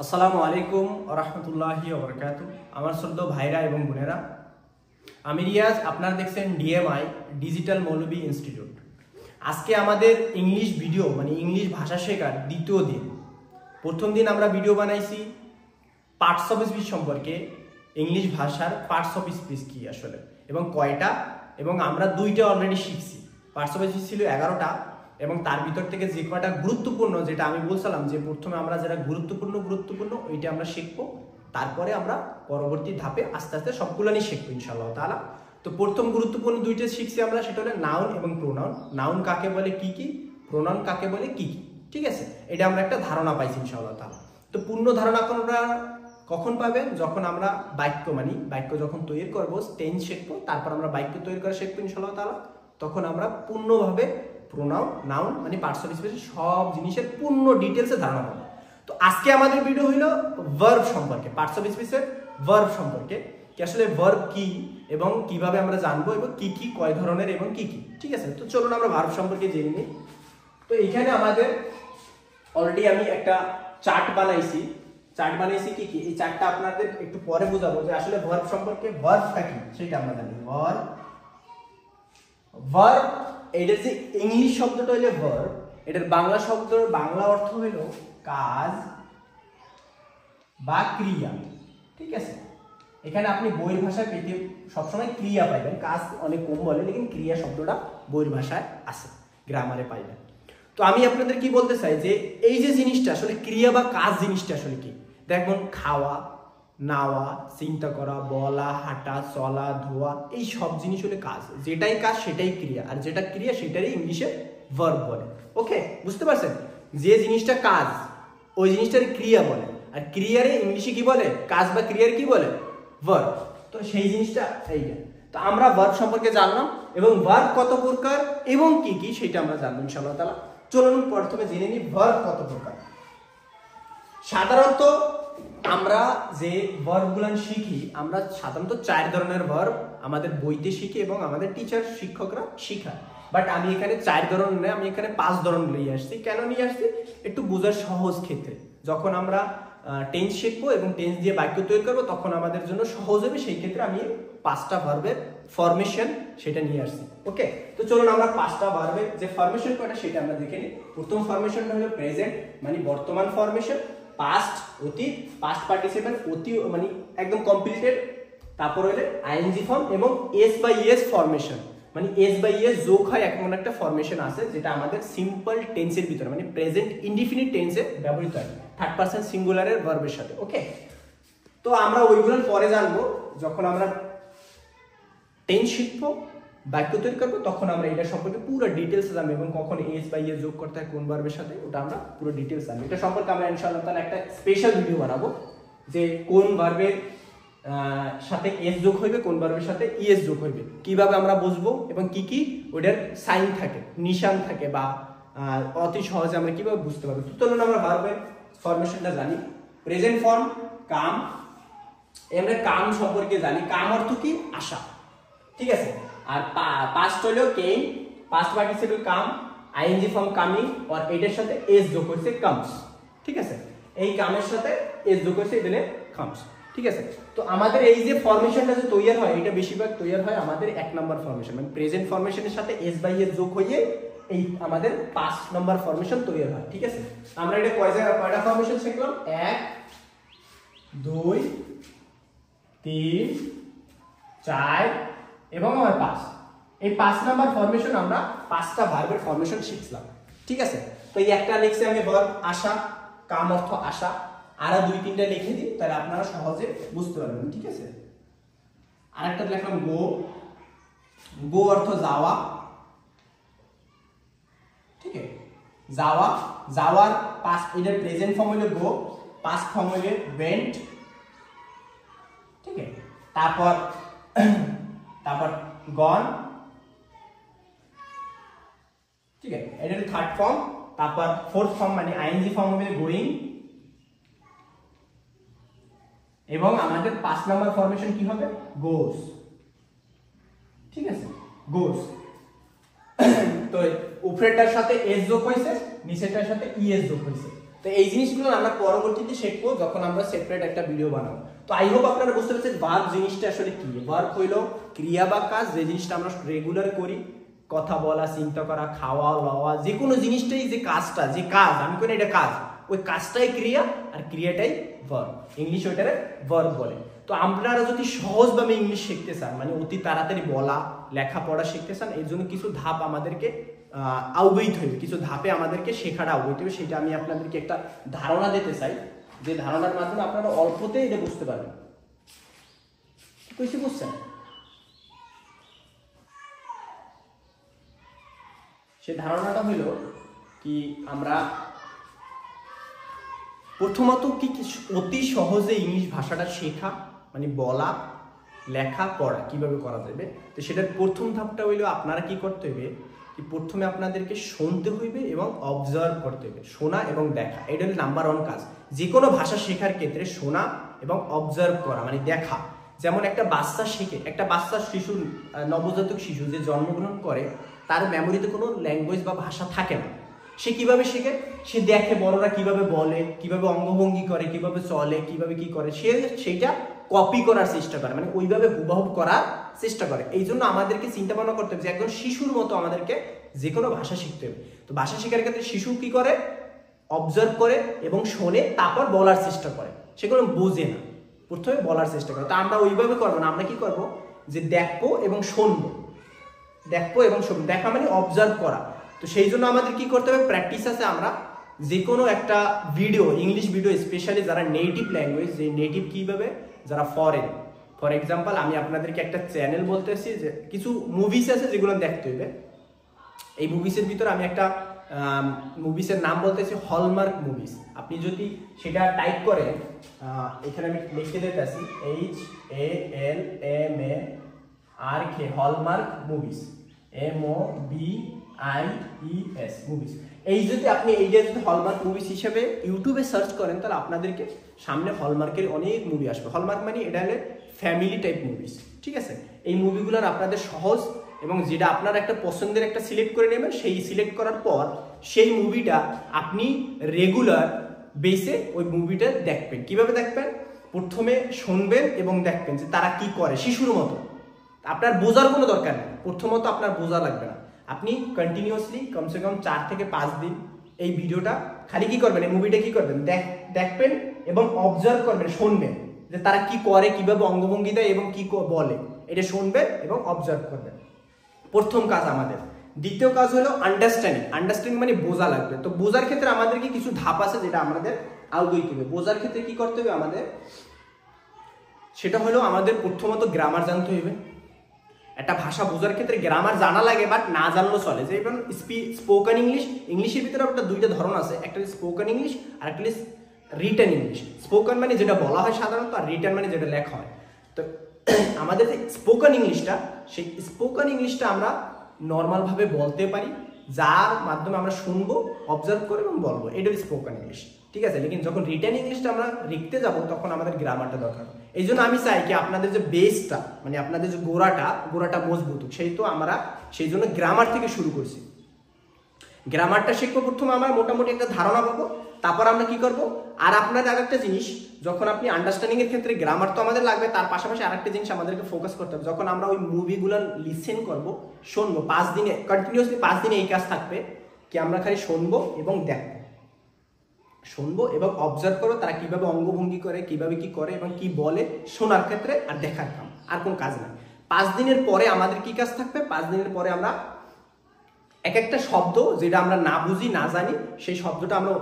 আসসালামু আলাইকুম রাহমাতুল্লাহি ওয়া বারাকাতুহু। আমার শ্রদ্ধেয় ভাইরা এবং বোনেরা, আমি রিয়াজ, আপনারা দেখছেন ডিএমআই ডিজিটাল মৌলবী ইনস্টিটিউট। আজকে আমাদের ইংলিশ ভিডিও ইংলিশ ভাষা শেখার দ্বিতীয় দিন। প্রথম দিন আমরা ভিডিও বানাইছি পার্টস অফ স্পিচ সম্পর্কে, ইংলিশ ভাষার পার্টস অফ স্পিচ কি আসলে এবং কয়টা, এবং আমরা দুইটা অলরেডি শিখছি। পার্টস অফ স্পিচ ছিল 11টা এবং তার ভিতর থেকে যে কয়টা গুরুত্বপূর্ণ, যেটা আমি বলছিলাম যে প্রথমে আমরা যেটা গুরুত্বপূর্ণ ওইটা আমরা শিখবো, তারপরে আমরা পরবর্তী ধাপে আস্তে আস্তে সবগুলো নিয়ে শিখবো ইনশাআল্লাহ তাআলা। তো প্রথম গুরুত্বপূর্ণ দুইটা শিখছি আমরা, সেটা হলো নাউন এবং প্রোনাউন। নাউন কাকে বলে কি কি, প্রোনাউন কাকে বলে কি কি, ঠিক আছে, এটা আমরা একটা ধারণা পাইছি ইনশাআল্লাহ তাআলা। তো পূর্ণ ধারণা আমরা কখন পাবেন? যখন আমরা বাক্য যখন তৈরি করবো, টেন্স শিখবো, তারপর আমরা বাক্য তৈরি করা শিখবো ইনশাআল্লাহ তাআলা। তখন আমরা পূর্ণভাবে pronoun, noun parts of speech সব জিনিসের পূর্ণ ডিটেলসে ধারণা পাবো। তো আজকে আমাদের ভিডিও হইলো ভার্ব সম্পর্কে, পার্টস অফ স্পিচের ভার্ব সম্পর্কে, কি আসলে ভার্ব কি এবং কিভাবে আমরা জানবো এবং কি কি কয় ধরনের এবং কি কি, ঠিক আছে। তো চলুন আমরা ভার্ব সম্পর্কে জেনে নিই। তো এখানে আমাদের অলরেডি আমি একটা চার্ট বানাইছি কি কি, এই চার্টটা আপনাদের একটু পরে বোঝাবো যে আসলে ভার্ব সম্পর্কে, ভার্বটা কি সেটা আমরা জানি। ভার্ব এটার যে ইংলিশ শব্দটা হইলো ভার্ব, এটার বাংলা শব্দের বাংলা অর্থ হইল কাজ বা ক্রিয়া, ঠিক আছে। এখানে আপনি বইয়ের ভাষায় পেতে সবসময় ক্রিয়া পাইবেন, কাজ অনেক কম বলে, লেকিন ক্রিয়া শব্দটা বইয়ের ভাষায় আছে, গ্রামারে পাইবেন। তো আমি আপনাদের কি বলতে চাই যে এই যে জিনিসটা আসলে ক্রিয়া বা কাজ জিনিসটা আসলে কি, দেখুন খাওয়া, নাওয়া, চিন্তা করা, বলা, হাঁটা, চলা, ধোয়া, এই সব জিনিস হলে কাজ। যেটাই কাজ সেটাই ক্রিয়া, আর যেটা ক্রিয়া সেটারই ইংলিশে ভার্ব বলে। ওকে, বুঝতে পারছেন? যে জিনিসটা কাজ ওই জিনিসটার ক্রিয়া বলে, আর ক্রিয়ারে ইংলিশে কি বলে? কাজ বা ক্রিয়ার কি বলে? ভার্ব। তো সেই জিনিসটা এইটা। তো আমরা ভার্ব সম্পর্কে জানলাম এবং ভার্ব কত প্রকার এবং কি কি সেটা আমরা জানবো ইনশাআল্লাহ তাআলা। চলুন প্রথমে জেনে নিই ভার্ব কত প্রকার। সাধারণত আমরা যে ভার্বগুলো শিখি, আমরা সাধারণত 4 ধরনের ভার্ব আমাদের বইতে শিখি এবং আমাদের টিচার শিক্ষকরা শিখায়। বাট আমি এখানে 4 ধরনের নয়, আমি এখানে 5 ধরনের নিয়ে আসছি। কেন নিয়ে আসছি? একটু বোঝার সহজ ক্ষেত্রে। যখন আমরা টেন্স শিখবো এবং টেন্স দিয়ে বাক্য তৈরি করবো, তখন আমাদের জন্য সহজ হবে। সেই ক্ষেত্রে আমি 5টা ভার্বের ফরমেশন সেটা নিয়ে আসছি। ওকে, তো চলুন আমরা 5টা ভার্বের যে ফরমেশন কয়টা সেটা আমরা দেখে নিই। প্রথম ফরমেশনটা হলো প্রেজেন্ট, বর্তমান ফরমেশন। পাস্ট অতীত, পাস্ট পার্টিসিপল একদম কমপ্লিটেড। তারপর হলো আইএনজি ফর্ম এবং S by S formation, S by S যোগ হয় এমন একটা ফরমেশন আছে যেটা আমাদের সিম্পল টেন্সের ভিতরে প্রেজেন্ট ইনডিফিনিট টেন্সে ব্যবহৃত হয়, থার্ড পারসন সিঙ্গুলারের ভার্বের সাথে। ওকে, তো আমরা ওইগুলো পরে জানবো। যখন আমরা টেন্স শিখবো, বাক্য তৈরি করবো, তখন আমরা এটা সম্পর্কে পুরো ডিটেলস জানবো এবং কখন এস বাই এস যোগ করতে হয় কোন ভার্বের সাথে, ওটা আমরা পুরো ডিটেলস জানবো। এটা সম্পর্কে আমরা ইনশাআল্লাহ তাআলা একটা স্পেশাল ভিডিও বানাবো যে কোন ভার্বের সাথে এস যোগ হইবে, কোন ভার্বের সাথে ইএস যোগ হইবে, কিভাবে আমরা বুঝবো এবং কি কি ওটার সাইন থাকে, নিশান থাকে, বা অতি সহজে আমরা কিভাবে বুঝতে পারবো। তো চলুন আমরা ভার্বের ফরমেশনটা জানি। প্রেজেন্ট ফর্ম কাম, আমরা কাম সম্পর্কে জানি। কাম অর্থ কি? আশা, ঠিক আছে। আর পাস্ট হলো কেম, পাস্ট পার্টিসিপল কাম, আইএনজি ফর্ম কামিং, আর এটার সাথে এস যোগ হচ্ছে কামস, ঠিক আছে। এই কামের সাথে এস যোগ হচ্ছে এখানে কামস, ঠিক আছে। তো আমাদের এই যে ফরমেশনটা যে তৈরি হয়, এটা বেশিরভাগ তৈরি হয় আমাদের 1 নম্বর ফরমেশন, প্রেজেন্ট ফরমেশনের সাথে এস বাই এস যোগ হয়ে এই আমাদের 5 নম্বর ফরমেশন তৈরি হয়, ঠিক আছে। আমরা এটা কয়টা ফরমেশন শিখলাম? 1 2 3 4 এবং 5। এই 5 নাম্বার ফরমেশন আমরা 5টা ভার্বের ফরমেশন শিখলাম, ঠিক আছে। তো এই একটা লিখছি আমি ভার্ব আশা, কাম অর্থ আশা, আর 2-3টা লিখে দিই, তাহলে আপনারা সহজে বুঝতে পারবেন, ঠিক আছে। আরেকটা লিখলাম গো, গো অর্থ যাওয়া, ঠিক আছে। যাওয়া, যাওয়ার পাস্ট, এটার প্রেজেন্ট ফর্ম হলো গো, পাস্ট ফর্ম হলো ওয়েন্ট, ঠিক আছে। তারপর গন, ঠিক আছে, এটা হলো থার্ড ফর্ম। তারপর ফোর্থ ফর্ম আইএনজি ফর্ম হবে গোয়িং, এবং আমাদের 5 নাম্বার ফরমেশন কি হবে? গোস, ঠিক আছে, গোস। তো উপরেরটার সাথে এস যোগ হয়েছে, নিচেরটার সাথে ইএস যোগ হয়েছে। তো তো এই জিনিসগুলো আমরা পরবর্তীতে শিখবো যখন আমরা সেপারেট একটা ভিডিও বানাবো। তো আই হোপ আপনারা বুঝতে পারছেন ভার্ব জিনিসটা আসলে কি। ভার্ব হইলো ক্রিয়া বা কাজ, যে জিনিসটা আমরা রেগুলার করি, কথা বলা, চিন্তা করা, খাওয়া লওয়া, যে কোনো জিনিসটাই যে কাজটা, যে কাজ আমি করি এটা কাজ, ওই কাজটাই ক্রিয়া আর ক্রিয়াটাই ভার্ব। ইংলিশ ওইটারে ভার্ব বলে। তো আপনারা যদি সহজভাবে ইংলিশ শিখতে চান, মানে অতি তাড়াতাড়ি বলা লেখাপড়া শিখতে চান, এর জন্য কিছু ধাপ আমাদেরকে অবহিত হইবে, কিছু ধাপে আমাদেরকে শেখাটা অবহিত হবে। সেটা আমি আপনাদেরকে একটা ধারণা দিতে চাই, যে ধারণার মাধ্যমে আপনারা অল্পতেই এটা বুঝতে পারবেন। কিছু বুঝছেন? সে ধারণাটা হলো কি, আমরা প্রথমত কি অতি সহজে ইংলিশ ভাষাটা শেখা, মানে বলা লেখা পড়া কিভাবে করা যাবে। তো সেটার প্রথম ধাপটা হইলো আপনারা কি করতে হবে, কি প্রথমে আপনাদেরকে শুনতে হইবে এবং অবজার্ভ করতে হবে। শোনা এবং দেখা, এটা হলো নাম্বার 1 কাজ যে কোনো ভাষা শেখার ক্ষেত্রে। শোনা এবং অবজার্ভ করা মানে দেখা। যেমন একটা বাচ্চা শেখে, একটা বাচ্চা শিশু, নবজাতক শিশু যে জন্মগ্রহণ করে, তার মেমোরিতে কোনো ল্যাঙ্গুয়েজ বা ভাষা থাকে না। সে কিভাবে শেখে? সে দেখে বড়রা কিভাবে বলে, কিভাবে অঙ্গভঙ্গি করে, কিভাবে চলে, কিভাবে কি করে, সে সেইটা কপি করার চেষ্টা করে, মানে ওইভাবে হুবহু করার চেষ্টা করে। এই জন্য আমাদেরকে চিন্তা ভাবনা করতে হবে যে একজন শিশুর মতো আমাদেরকে যে কোনো ভাষা শিখতে হবে। তো ভাষা শেখার ক্ষেত্রে শিশু কি করে? অবজার্ভ করে এবং শোনে, তারপর বলার চেষ্টা করে। সেগুলো বোঝে না, প্রথমে বলার চেষ্টা করে। তো আমরা ওইভাবে করবো না, আমরা কি করবো, যে দেখবো এবং শুনবো। দেখবো এবং শুনবো, দেখা মানে অবজার্ভ করা। তো সেই জন্য আমাদের কি করতে হবে, প্র্যাকটিস আছে। আমরা যে কোনো একটা ভিডিও, ইংলিশ ভিডিও স্পেশালি যারা নেটিভ ল্যাঙ্গুয়েজ, যে নেটিভ কিভাবে যারা ফরেন, ফর এক্সাম্পল আমি আপনাদেরকে একটা চ্যানেল বলতেছি, যে কিছু মুভিস আছে যেগুলো দেখতে হইবে। এই মুভিসের ভিতরে আমি একটা মুভিসের নাম বলতেছি হলমার্ক মুভিস। আপনি যদি সেটা টাইপ করেন, এখানে আমি লিখে দিতেছি HALMARK, hallmark movies, MOVIES movies. এই যদি আপনি এইটা যদি হলমার্ক মুভিস হিসেবে ইউটিউবে সার্চ করেন, তাহলে আপনাদেরকে সামনে হলমার্কের অনেক মুভি আসবে। হলমার্ক মানে এটা হলে ফ্যামিলি টাইপ মুভিস, ঠিক আছে। এই মুভিগুলোর আপনাদের সহজ, এবং যেটা আপনার একটা পছন্দের একটা সিলেক্ট করে নেবেন, সেই সিলেক্ট করার পর সেই মুভিটা আপনি রেগুলার বেসে ওই মুভিটা দেখবেন। কিভাবে দেখবেন? প্রথমে শুনবেন এবং দেখবেন যে তারা কি করে, শিশুর মতো। আপনার বোঝার কোনো দরকার নেই, প্রথমত আপনার বোঝা লাগবে না। আপনি কন্টিনিউয়াসলি কমসে কম 4 থেকে 5 দিন এই ভিডিওটা খালি কি করবেন, এই মুভিটা কি করবেন, দেখবেন এবং অবজার্ভ করবেন, শুনবেন যে তারা কি করে, কিভাবে অঙ্গভঙ্গি দেয় এবং কি বলে, এটা শুনবেন এবং অবজার্ভ করবেন। প্রথম কাজ আমাদের। দ্বিতীয় কাজ হলো আন্ডারস্ট্যান্ডিং। আন্ডারস্ট্যান্ডিং মানে বোঝা লাগবে। তো বোঝার ক্ষেত্রে আমাদের কি কিছু ধাপ আছে যেটা আমাদের অবহিত হবে। বোঝার ক্ষেত্রে কি করতে হবে আমাদের, সেটা হলো আমাদের প্রথমত গ্রামার জানতে হইবে। একটা ভাষা বোঝার ক্ষেত্রে গ্রামার জানা লাগে, বাট না জানলেও চলে। যেমন স্পোকেন ইংলিশ, ইংলিশের ভিতরে একটা দুইটা ধরন আছে, একটা স্পোকেন ইংলিশ আর একটা রিটেন ইংলিশ। স্পোকেন মানে যেটা বলা হয় সাধারণত, আর রিটেন মানে যেটা লেখা হয়। তো আমাদের যে স্পোকেন ইংলিশটা, সেই স্পোকেন ইংলিশটা আমরা নর্মালভাবে বলতে পারি, যার মাধ্যমে আমরা শুনবো, অবজার্ভ করে এবং বলবো, এটা স্পোকেন ইংলিশ, ঠিক আছে। লেকিন যখন রিটেন ইংলিশটা আমরা লিখতে যাব, তখন আমাদের গ্রামারটা দরকার। এই জন্য আমি চাই কি আপনাদের যে বেসটা, মানে আপনাদের যে গোড়াটা মজবুত, সেই তো আমরা সেই জন্য গ্রামার থেকে শুরু করছি। গ্রামারটা শিখবো প্রথমে, আমরা মোটামুটি একটা ধারণা পাবো, তারপর আমরা কি করব। আর আপনাদের আরেকটা জিনিস, যখন আপনি আন্ডারস্ট্যান্ডিং এর ক্ষেত্রে গ্রামার তো আমাদের লাগবে, তার পাশাপাশি আরেকটা জিনিস আমাদেরকে ফোকাস করতে হবে। যখন আমরা ওই মুভিগুলো লিসেন করব, শুনবো, 5 দিনে কন্টিনিউয়াসলি 5 দিনে এই কাজ থাকবে কি, আমরা খালি শুনবো এবং দেখবো, শুনবো এবং অবজার্ভ করবো তারা কিভাবে অঙ্গভঙ্গি করে, কিভাবে কি করে এবং কি বলে, শোনার ক্ষেত্রে আর দেখার কাম, আর কোন কাজ না। 5 দিনের পরে আমাদের কি কাজ থাকবে, 5 দিনের পরে আমরা এক একটা শব্দ যেটা আমরা না বুঝি না জানি, সেই শব্দটা আমরা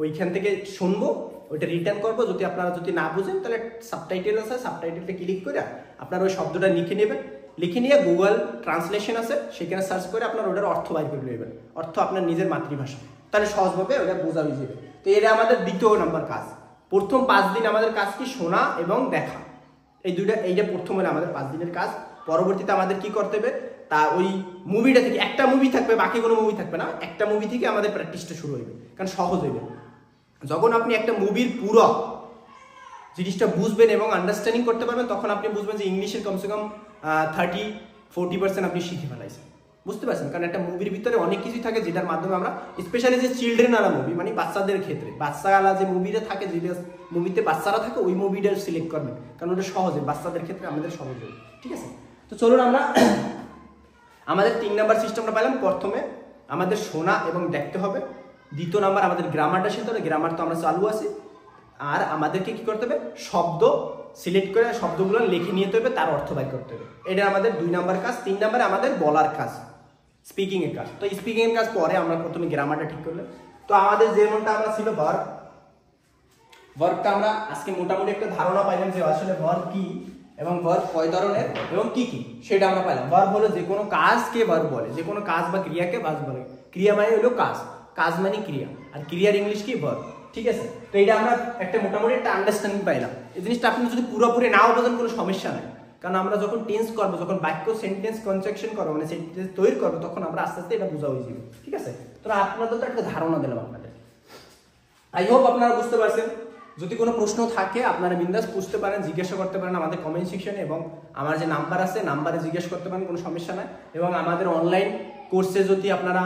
ওইখান থেকে শুনবো, ওইটা রিটার্ন করবো। যদি আপনারা যদি না বুঝেন, তাহলে সাবটাইটেল আছে, সাবটাইটেলটা ক্লিক করে আপনারা ওই শব্দটা লিখে নেবেন। লিখে নিয়ে গুগল ট্রান্সলেশন আছে, সেখানে সার্চ করে আপনার ওটার অর্থ বাইর করে নেবেন, অর্থ আপনার নিজের মাতৃভাষা, তাহলে সহজভাবে ওটা বোঝা বুঝে যাবে। তো এটা আমাদের দ্বিতীয় নম্বর কাজ। প্রথম 5 দিন আমাদের কাজ কি, শোনা এবং দেখা, এই দুইটা, এইটা প্রথম হলে আমাদের 5 দিনের কাজ। পরবর্তীতে আমাদের কি করতে হবে, তা ওই মুভিটা থেকে একটা মুভি থাকবে, বাকি কোনো মুভি থাকবে না, একটা মুভি থেকে আমাদের প্র্যাকটিসটা শুরু হইবে, কারণ সহজ হইবে। যখন আপনি একটা মুভির পুরো জিনিসটা বুঝবেন এবং আন্ডারস্ট্যান্ডিং করতে পারবেন, তখন আপনি বুঝবেন যে ইংলিশের কমসে কম 30-40% আপনি শিখে ফেলাইছেন। বুঝতে পারছেন? কারণ একটা মুভির ভিতরে অনেক কিছুই থাকে যেটার মাধ্যমে আমরা স্পেশালি যে চিলড্রেন আলা মুভি মানে বাচ্চাদের ক্ষেত্রে বাচ্চাওয়ালা যে মুভিটা থাকে, যেটা মুভিতে বাচ্চারা থাকে ওই মুভিটা সিলেক্ট করবেন, কারণ ওটা সহজে বাচ্চাদের ক্ষেত্রে আমাদের সহজ হবে। ঠিক আছে, তো চলুন আমরা আমাদের 3 নাম্বার সিস্টেমটা পাইলাম। প্রথমে আমাদের শোনা এবং দেখতে হবে, দ্বিতীয় নাম্বার আমাদের গ্রামারটা শিখতে হবে, গ্রামার তো আমরা চালু আছি, আর আমাদেরকে কি করতে হবে, শব্দ সিলেক্ট করে শব্দগুলো লিখে নিতে হবে, তার অর্থ বাই করতে হবে। এটা আমাদের 2 নাম্বার কাজ। 3 নাম্বারে আমাদের বলার কাজ, স্পিকিং এর কাজ। তো স্পিকিং এর কাজ পরে, আমরা প্রথমে গ্রামারটা ঠিক করলে। তো আমাদের যেমনটা আমরা ছিল ভার্বটা আমরা আজকে মোটামুটি একটা ধারণা পাইলাম যে আসলে ভার্ব কি এবং ভার্ব কয় ধরনের এবং কি কি সেটা আমরা পাইলাম। ভার্ব হলো যে কোনো কাজকে ভার্ব বলে, যে কোনো কাজ বা ক্রিয়াকে ভার্ব বলে। ক্রিয়া মানে হলো কাজ, কাজ মানে ক্রিয়া, আর ক্রিয়ার ইংলিশ কি ভার্ব। ঠিক আছে, তো এটা আমরা একটা মোটামুটি একটা আন্ডারস্ট্যান্ডিং পাইলাম। এই জিনিসটা আপনি যদি পুরোপুরি নাও বোঝেন কোনো সমস্যা নাই, কারণ আমরা যখন টেন্স করবো, যখন বাক্য সেন্টেন্স কনস্ট্রাকশন করবো, মানে সেন্টেন্স তৈরি করবো, তখন আমরা আস্তে আস্তে এটা বোঝা হয়ে যাবে। ঠিক আছে, তো আপনাদের তো একটা ধারণা দিলাম আপনাদের। আই হোপ আপনারা বুঝতে পারছেন। যদি কোনো প্রশ্ন থাকে আপনারা বিন্দাস পুছতে পারেন, জিজ্ঞাসা করতে পারেন আমাদের কমেন্ট সেকশনে, এবং আমার যে নাম্বার আছে নাম্বারে জিজ্ঞেস করতে পারেন, কোনো সমস্যা নাই। এবং আমাদের অনলাইন কোর্সে যদি আপনারা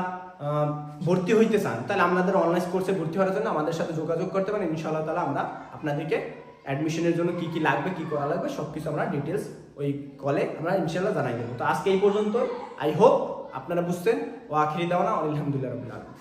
ভর্তি হইতে চান, তাহলে আমাদের অনলাইন কোর্সে ভর্তি হওয়ার জন্য আমাদের সাথে যোগাযোগ করতে পারেন। ইনশাআল্লাহ তাআলা আমরা আপনাদেরকে অ্যাডমিশনের জন্য কি কি লাগবে, কি করা লাগবে সবকিছু আমরা ডিটেলস ওই কলে আমরা ইনশাআল্লাহ জানাই দেবো। তো আজকে এই পর্যন্ত। আই হোপ আপনারা বুঝছেন। ও আখিরি দাওয়ানা আলহামদুলিল্লাহ রাব্বিল আলামিন।